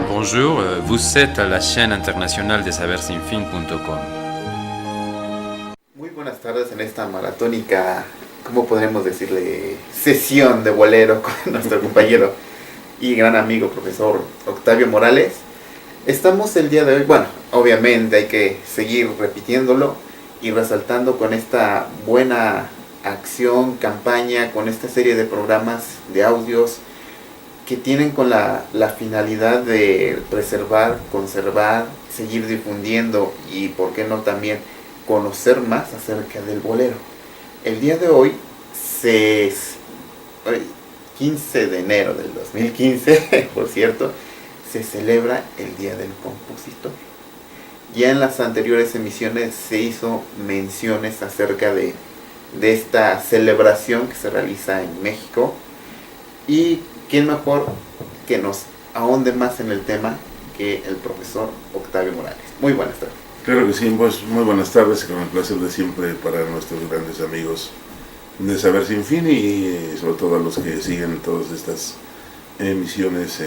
Bonjour, vous êtes à la chaîne internationale de sabersinfin.com. Muy buenas tardes en esta maratónica, ¿cómo podremos decirle? Sesión de bolero con nuestro compañero y gran amigo profesor Octavio Morales. Estamos el día de hoy, bueno, obviamente hay que seguir repitiéndolo y resaltando con esta buena acción, campaña, con esta serie de programas de audios que tienen con la finalidad de preservar, conservar, seguir difundiendo y, por qué no, también conocer más acerca del bolero. El día de hoy, 15 de enero del 2015, por cierto, se celebra el Día del Compositor. Ya en las anteriores emisiones se hizo menciones acerca de esta celebración que se realiza en México, y quién mejor que nos ahonde más en el tema que el profesor Octavio Morales. Muy buenas tardes. Claro que sí, pues muy buenas tardes, con el placer de siempre para nuestros grandes amigos de Saber Sin Fin y sobre todo a los que siguen todas estas emisiones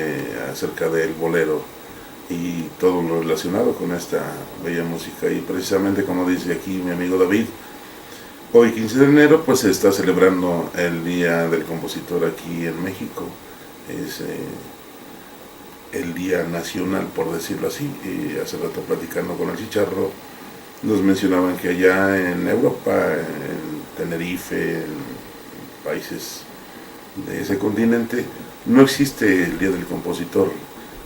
acerca del bolero y todo lo relacionado con esta bella música. Y precisamente, como dice aquí mi amigo David, hoy 15 de enero pues se está celebrando el Día del Compositor aquí en México. Es el Día Nacional, por decirlo así. Y hace rato platicando con el Chicharro nos mencionaban que allá en Europa, en Tenerife, en países de ese continente, no existe el Día del Compositor,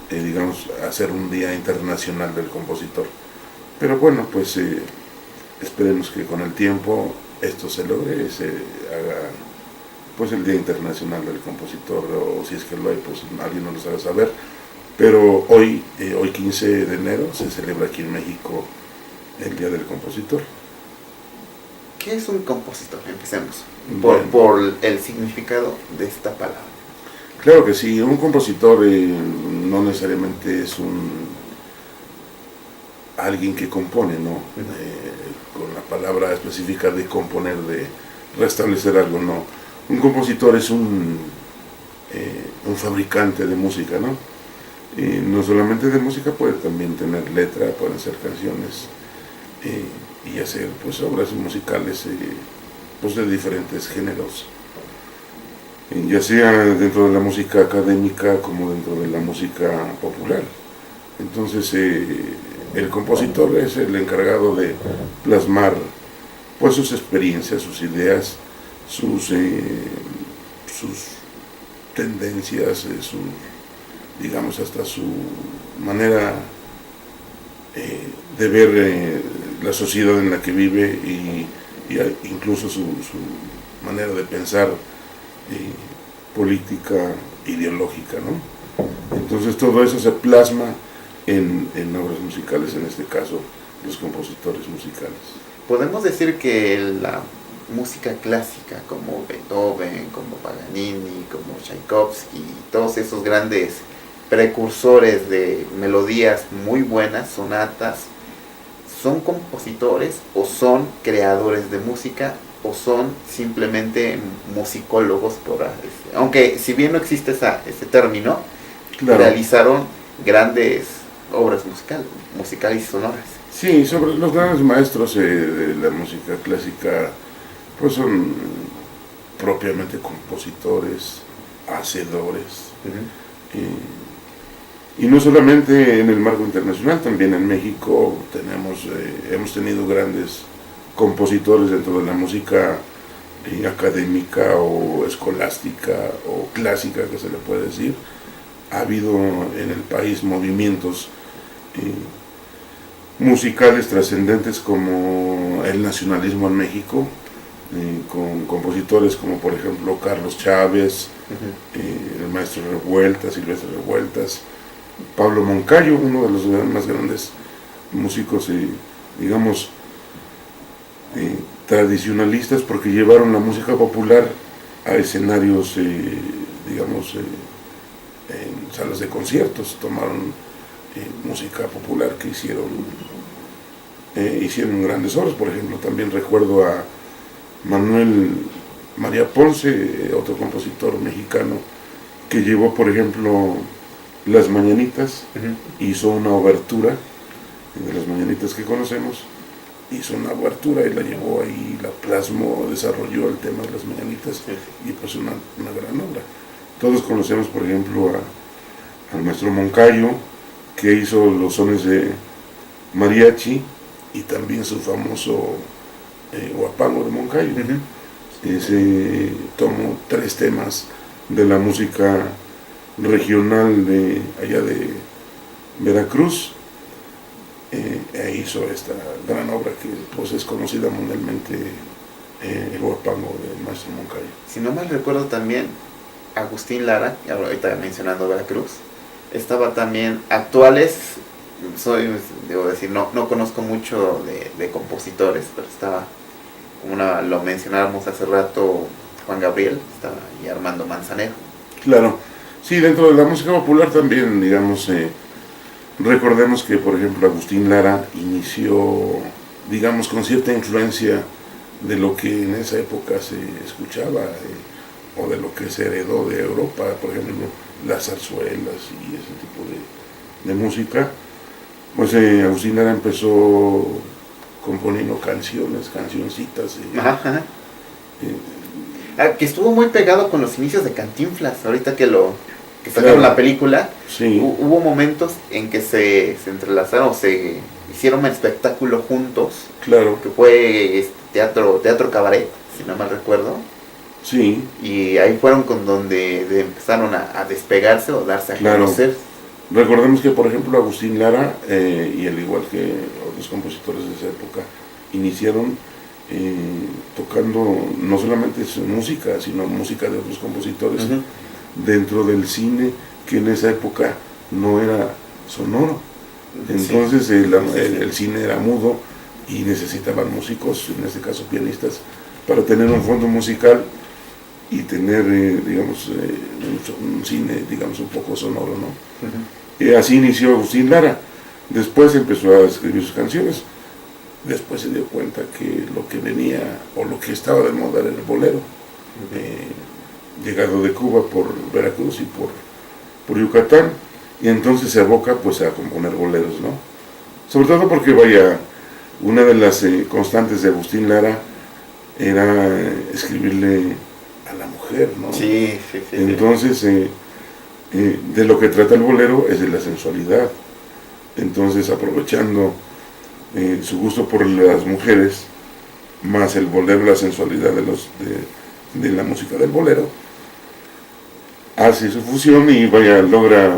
digamos, hacer un Día Internacional del Compositor. Pero bueno, pues esperemos que con el tiempo esto se logre, se haga pues el Día Internacional del Compositor, o si es que lo hay, pues alguien nos lo haga saber. Pero hoy 15 de enero, se celebra aquí en México el Día del Compositor. ¿Qué es un compositor? Empecemos Bueno, por el significado de esta palabra. claro que sí, un compositor no necesariamente es alguien que compone, ¿no? Con la palabra específica de componer, de restablecer algo, no. Un compositor es un fabricante de música, ¿no? Y no solamente de música, puede también tener letra, pueden ser canciones y hacer pues obras musicales pues de diferentes géneros, ya sea dentro de la música académica como dentro de la música popular. Entonces el compositor es el encargado de plasmar pues sus experiencias, sus ideas, sus tendencias, digamos hasta su manera de ver la sociedad en la que vive y incluso su manera de pensar política, ideológica, ¿no? Entonces todo eso se plasma en obras musicales, en este caso los compositores musicales. Podemos decir que la música clásica, como Beethoven, como Paganini, como Tchaikovsky, todos esos grandes precursores de melodías muy buenas, sonatas, ¿son compositores o son creadores de música o son simplemente musicólogos? Aunque si bien no existe ese término, claro, realizaron grandes obras musicales y sonoras. Sí, sobre los grandes maestros de la música clásica, pues son propiamente compositores, hacedores. Y no solamente en el marco internacional, también en México hemos tenido grandes compositores dentro de la música académica o escolástica o clásica, que se le puede decir. Ha habido en el país movimientos musicales trascendentes como el nacionalismo en México, con compositores como por ejemplo Carlos Chávez, el maestro Revueltas, Silvestre Revueltas, Pablo Moncayo, uno de los más grandes músicos, digamos, tradicionalistas, porque llevaron la música popular a escenarios, digamos, en salas de conciertos, tomaron música popular que hicieron grandes obras. Por ejemplo, también recuerdo a Manuel María Ponce, otro compositor mexicano, que llevó, por ejemplo, Las Mañanitas, Ujú. hizo una obertura de las Mañanitas que conocemos, hizo una obertura y la llevó ahí, la plasmó, desarrolló el tema de las Mañanitas, Sí, y pues una gran obra. Todos conocemos, por ejemplo, al maestro Moncayo, que hizo los sones de mariachi, y también su famoso Huapango de Moncayo. Se tomó 3 temas de la música regional de allá de Veracruz, e hizo esta gran obra que pues es conocida mundialmente, el Huapango del maestro Moncayo. Si no mal recuerdo también, Agustín Lara, ahorita mencionando Veracruz, estaba también actuales, debo decir, no conozco mucho de compositores, pero estaba, como lo mencionábamos hace rato, Juan Gabriel, estaba y Armando Manzanero. Claro, sí, dentro de la música popular también, digamos, recordemos que, por ejemplo, Agustín Lara inició, digamos, con cierta influencia de lo que en esa época se escuchaba, o de lo que se heredó de Europa, por ejemplo, las zarzuelas y ese tipo de música. Pues Agustín Lara empezó componiendo cancioncitas. Ajá. Que estuvo muy pegado con los inicios de Cantinflas, ahorita que sacaron Claro. la película. Sí. Hubo momentos en que se entrelazaron, se hicieron un espectáculo juntos, Claro. que fue teatro cabaret, si no mal recuerdo, Sí. y ahí fueron con donde empezaron a despegarse o darse a Claro. conocer. Recordemos que, por ejemplo, Agustín Lara, y al igual que otros compositores de esa época, iniciaron tocando no solamente su música, sino música de otros compositores dentro del cine, que en esa época no era sonoro. Entonces Sí. el cine era mudo y necesitaban músicos, en este caso pianistas, para tener un fondo musical y tener, digamos, un cine, digamos, un poco sonoro, ¿no? Así inició Agustín Lara. Después empezó a escribir sus canciones. Después se dio cuenta que lo que venía, o lo que estaba de moda, era el bolero. Llegado de Cuba por Veracruz y por Yucatán, y entonces se aboca pues a componer boleros, ¿no? Sobre todo porque, vaya, una de las constantes de Agustín Lara era escribirle a la mujer, ¿no? Sí. Entonces, de lo que trata el bolero es de la sensualidad. Entonces, aprovechando su gusto por las mujeres, más el bolero, la sensualidad de la música del bolero, hace su fusión y logra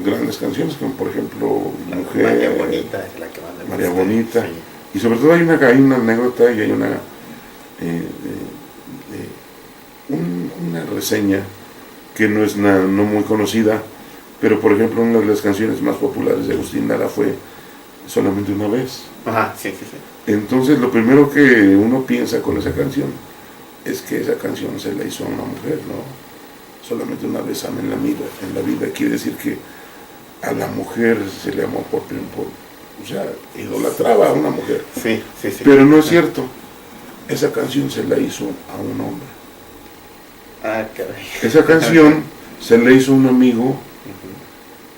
grandes canciones, como por ejemplo Mujer, María Bonita es la que más me gusta. María Bonita. Sí. Y sobre todo hay una anécdota y hay una reseña que no es no muy conocida, pero por ejemplo una de las canciones más populares de Agustín Lara fue Solamente una vez. Ajá, sí. Entonces lo primero que uno piensa con esa canción es que esa canción se la hizo a una mujer, ¿no? Solamente una vez amé en la vida. Quiere decir que a la mujer se le amó o sea, idolatraba a una mujer. Sí. Pero no es cierto. Esa canción se la hizo a un hombre. Ah, caray. Esa canción se le hizo a un amigo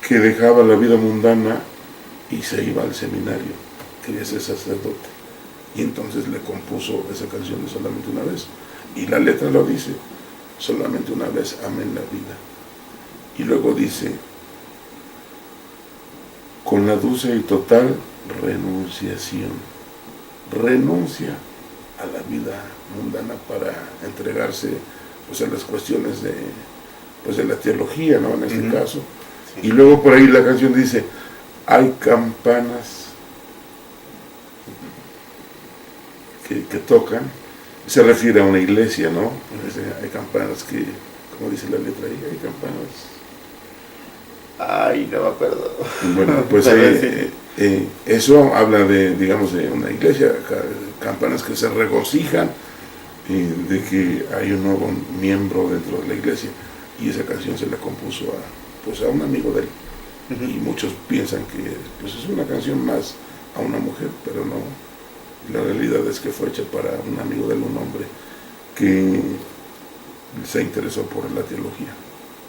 que dejaba la vida mundana y se iba al seminario, quería ser sacerdote, y entonces le compuso esa canción de Solamente una vez, y la letra lo dice: solamente una vez amé en la vida. Y luego dice: con la dulce y total renunciación, renuncia a la vida mundana para entregarse pues a las cuestiones de la teología, ¿no? En este caso. Sí. Y luego por ahí la canción dice: hay campanas que tocan, se refiere a una iglesia, ¿no? Hay campanas que, como dice la letra ahí, hay campanas. Ay, no me acuerdo. Bueno, pues eso habla digamos, de una iglesia, campanas que se regocijan de que hay un nuevo miembro dentro de la iglesia, y esa canción se la compuso a un amigo de él. Y muchos piensan que pues es una canción más a una mujer, pero no. La realidad es que fue hecha para un amigo de él, un hombre que se interesó por la teología.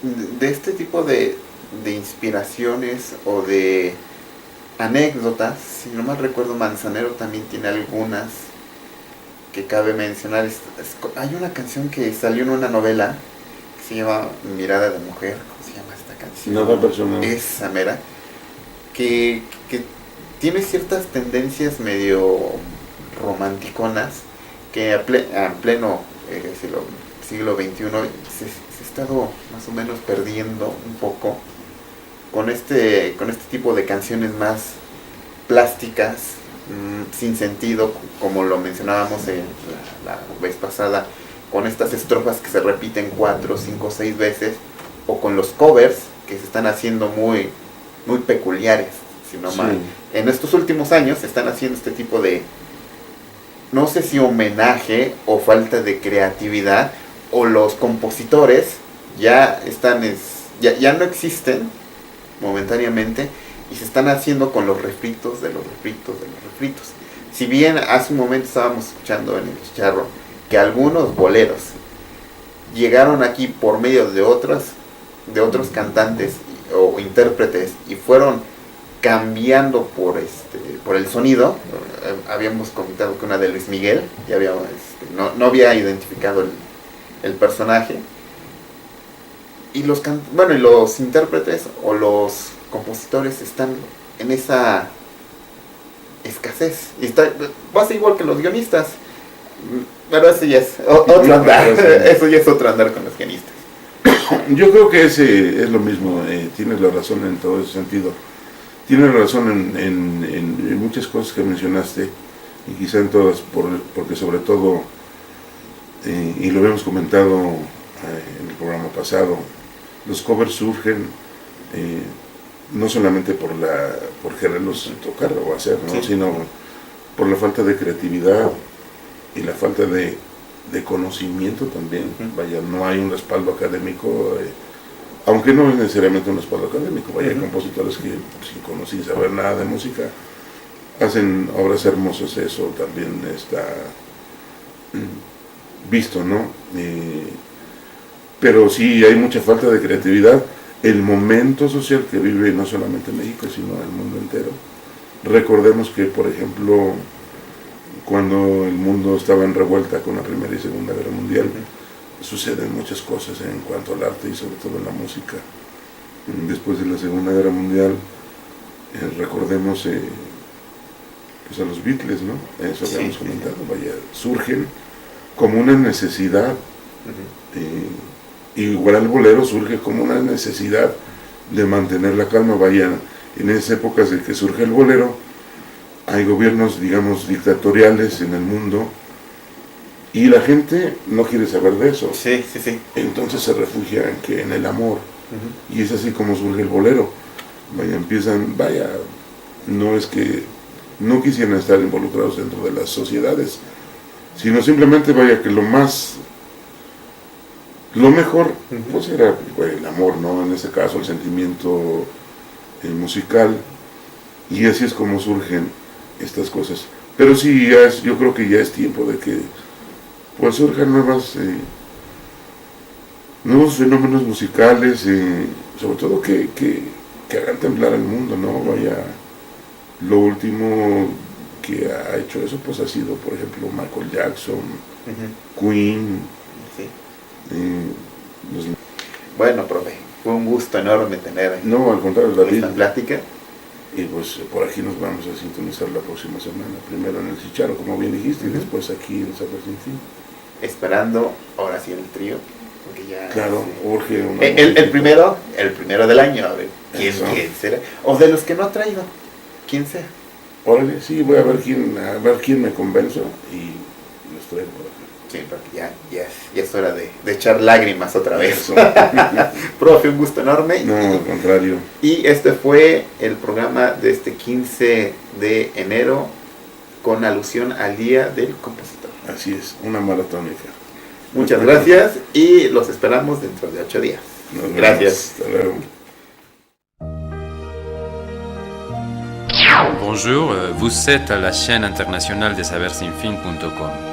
de este tipo de inspiraciones o de anécdotas, si no mal recuerdo, Manzanero también tiene algunas que cabe mencionar. Hay una canción que salió en una novela que se llama Mirada de Mujer. ¿Cómo se llama esta canción? Nada personal. Esa mera. Que tiene ciertas tendencias medio romanticonas que a pleno siglo XXI se ha estado más o menos perdiendo un poco con este tipo de canciones más plásticas, sin sentido, como lo mencionábamos la vez pasada, con estas estrofas que se repiten 4, 5, 6 veces, o con los covers que se están haciendo muy, muy peculiares, si no mal. En estos últimos años se están haciendo este tipo de, no sé si homenaje o falta de creatividad, o los compositores ya no existen momentáneamente y se están haciendo con los refritos de los refritos de los refritos. Si bien hace un momento estábamos escuchando en el chicharro que algunos boleros llegaron aquí por medio de otros cantantes o intérpretes y fueron cambiando por el sonido. Habíamos comentado que una de Luis Miguel ya no había identificado el personaje, y los intérpretes o los compositores están en esa escasez, y pasa igual que los guionistas, pero eso ya es otro andar. Eso ya es otro andar con los guionistas. Yo creo que ese es lo mismo. Tienes la razón en todo ese sentido. Tienes razón en muchas cosas que mencionaste, y quizá en todas, porque sobre todo, y lo habíamos comentado en el programa pasado, los covers surgen no solamente por quererlos tocar o hacer, ¿no? Sí. Sino por la falta de creatividad y la falta de conocimiento también. Vaya, no hay un respaldo académico, aunque no es necesariamente un respaldo académico. Vaya, hay compositores que sin saber nada de música hacen obras hermosas. Eso también está visto, ¿no? Pero sí hay mucha falta de creatividad. El momento social que vive no solamente México, sino el mundo entero. Recordemos que, por ejemplo, cuando el mundo estaba en revuelta con la Primera y Segunda Guerra Mundial, suceden muchas cosas en cuanto al arte y sobre todo en la música. Después de la Segunda Guerra Mundial, recordemos pues a los Beatles, ¿no? Eso habíamos comentado. Vaya, surgen como una necesidad. Igual el bolero surge como una necesidad de mantener la calma. Vaya, en esas épocas de que surge el bolero, hay gobiernos, digamos, dictatoriales en el mundo, y la gente no quiere saber de eso. Sí. Entonces se refugia en el amor. Y es así como surge el bolero. Vaya, no es que no quisieran estar involucrados dentro de las sociedades, sino simplemente, vaya, que lo mejor pues era el amor, ¿no? En este caso el sentimiento musical, y así es como surgen estas cosas. Pero sí, yo creo que ya es tiempo de que pues surjan nuevos fenómenos musicales, sobre todo que hagan temblar al mundo, ¿no? Vaya, lo último que ha hecho eso pues ha sido, por ejemplo, Michael Jackson, Queen. Bueno, profe, fue un gusto enorme tener No, al contrario, David, esta plática. y pues por aquí nos vamos a sintonizar la próxima semana, primero en el Chicharro, como bien dijiste, y después aquí en Saber Sin Fin. Esperando ahora sí el trío, porque ya Claro, urge una el primero del año, a ver quién será, o de los que no ha traído, quién sea. Órale, sí, voy a ver quién me convenzo y los traigo por acá. Sí, porque ya es hora de echar lágrimas otra vez. Eso. Profe, un gusto enorme. No, al contrario. Y este fue el programa de este 15 de enero con alusión al Día del Compositor. Así es, una maratónica. Muchas gracias y los esperamos dentro de 8 días. Nos vemos. Gracias. Hasta luego. Bonjour, vous êtes à la chaîne internationale des saversinfin.com.